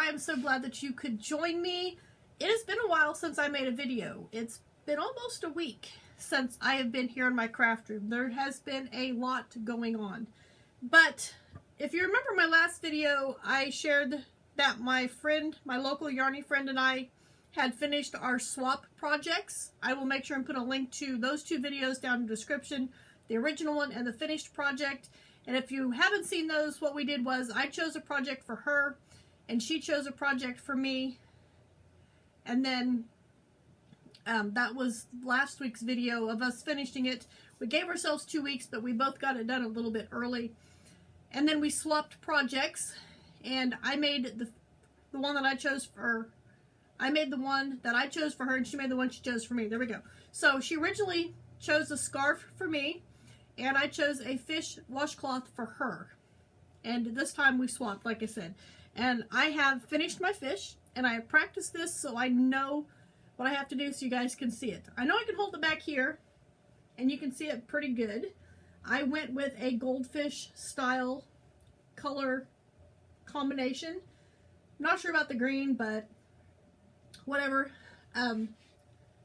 I am so glad that you could join me. It has been a while since I made a video. It's been almost a week since I have been here in my craft room. There has been a lot going on. But if you remember my last video, I shared that my local Yarney friend and I had finished our swap projects. I will make sure and put a link to those two videos down in the description, the original one and the finished project. And if you haven't seen those, what we did was I chose a project for her and she chose a project for me. And then that was last week's video of us finishing it. We gave ourselves 2 weeks, but we both got it done a little bit early. And then we swapped projects, and I made the one that I chose for her. I made the one that I chose for her, and she made the one she chose for me. There we go. So she originally chose a scarf for me, and I chose a fish washcloth for her. And this time we swapped, like I said. And I have finished my fish, and I have practiced this so I know what I have to do so you guys can see it. I know I can hold it back here, and you can see it pretty good. I went with a goldfish style color combination. Not sure about the green, but whatever.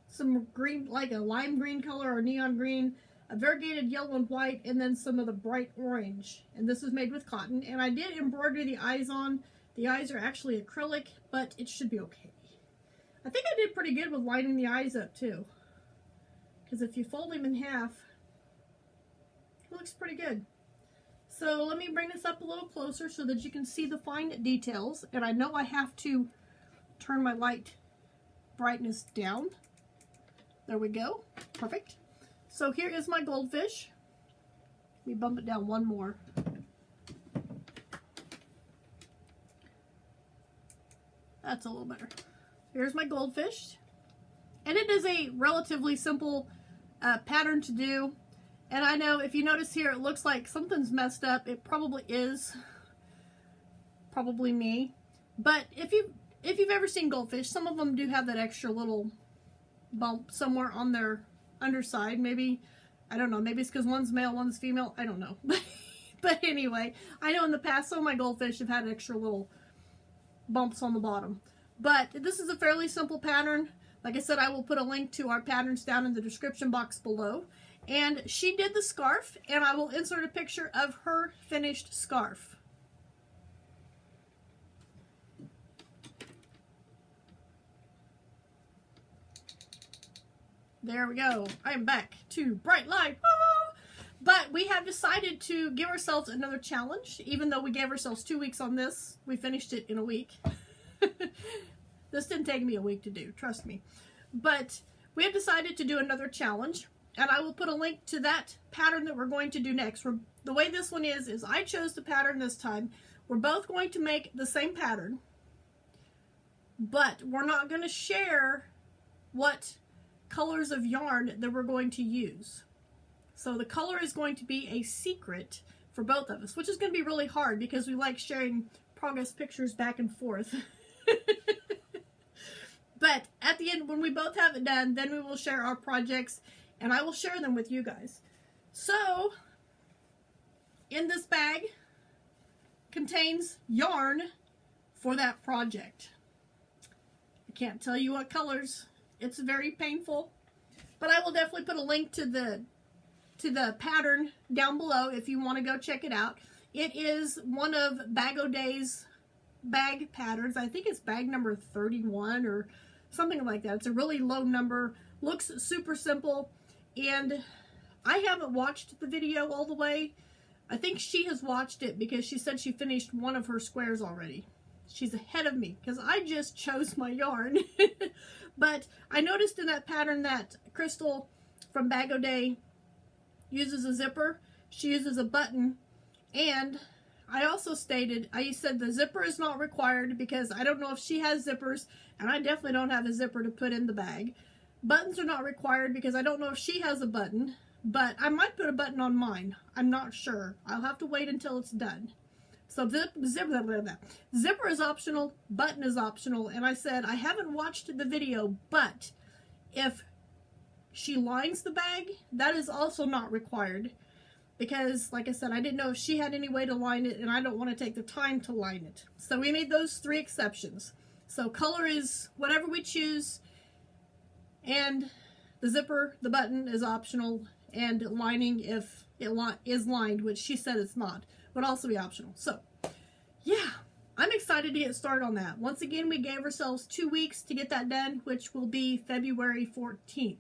Some green, like a lime green color or neon green, a variegated yellow and white, and then some of the bright orange. And this is made with cotton. And I did embroider the eyes on. The eyes are actually acrylic, but it should be okay. I think I did pretty good with lining the eyes up too. Because if you fold them in half, it looks pretty good. So let me bring this up a little closer so that you can see the fine details. And I know I have to turn my light brightness down. There we go. Perfect. So here is my goldfish. Let me bump it down one more. That's a little better. Here's my goldfish. And it is a relatively simple pattern to do. And I know if you notice here, it looks like something's messed up. It probably is. Probably me. But if you've ever seen goldfish, some of them do have that extra little bump somewhere on their underside. Maybe, I don't know, maybe it's because one's male, one's female. I don't know. But anyway, I know in the past some of my goldfish have had extra little bumps on the bottom. But this is a fairly simple pattern. Like I said, I will put a link to our patterns down in the description box below. And she did the scarf, and I will insert a picture of her finished scarf. There we go. I am back to bright light. Ah! But we have decided to give ourselves another challenge. Even though we gave ourselves 2 weeks on this, we finished it in a week. This didn't take me a week to do, trust me. But we have decided to do another challenge, and I will put a link to that pattern that we're going to do next. The way this one is I chose the pattern this time. We're both going to make the same pattern, but we're not going to share what colors of yarn that we're going to use. So the color is going to be a secret for both of us, which is going to be really hard because we like sharing progress pictures back and forth. But at the end, when we both have it done, then we will share our projects, and I will share them with you guys. So, in this bag contains yarn for that project. I can't tell you what colors. It's very painful, but I will definitely put a link to the pattern down below if you want to go check it out. It is one of Bag O'Day's bag patterns. I think it's bag number 31 or something like that. It's a really low number, looks super simple, and I haven't watched the video all the way. I think she has watched it because she said she finished one of her squares already. She's ahead of me because I just chose my yarn. But I noticed in that pattern that Crystal from Bag O'Day uses a zipper. She uses a button, and I also stated, I said the zipper is not required because I don't know if she has zippers, and I definitely don't have a zipper to put in the bag. Buttons are not required because I don't know if she has a button, but I might put a button on mine. I'm not sure. I'll have to wait until it's done. So zipper is optional, button is optional, and I said I haven't watched the video, but if she lines the bag, that is also not required. because, like I said, I didn't know if she had any way to line it, and I don't want to take the time to line it. So we made those 3 exceptions. So color is whatever we choose, and the zipper, the button is optional, and lining, if it is lined, which she said it's not, would also be optional. So, yeah, I'm excited to get started on that. Once again, we gave ourselves 2 weeks to get that done, which will be February 14th.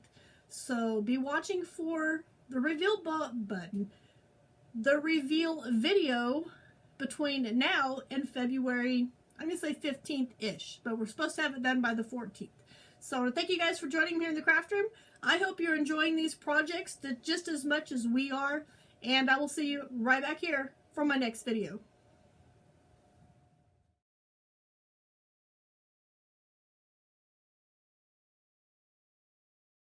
So be watching for the reveal button, the reveal video between now and February, I'm going to say 15th-ish, but we're supposed to have it done by the 14th. So thank you guys for joining me here in the craft room. I hope you're enjoying these projects just as much as we are, and I will see you right back here for my next video.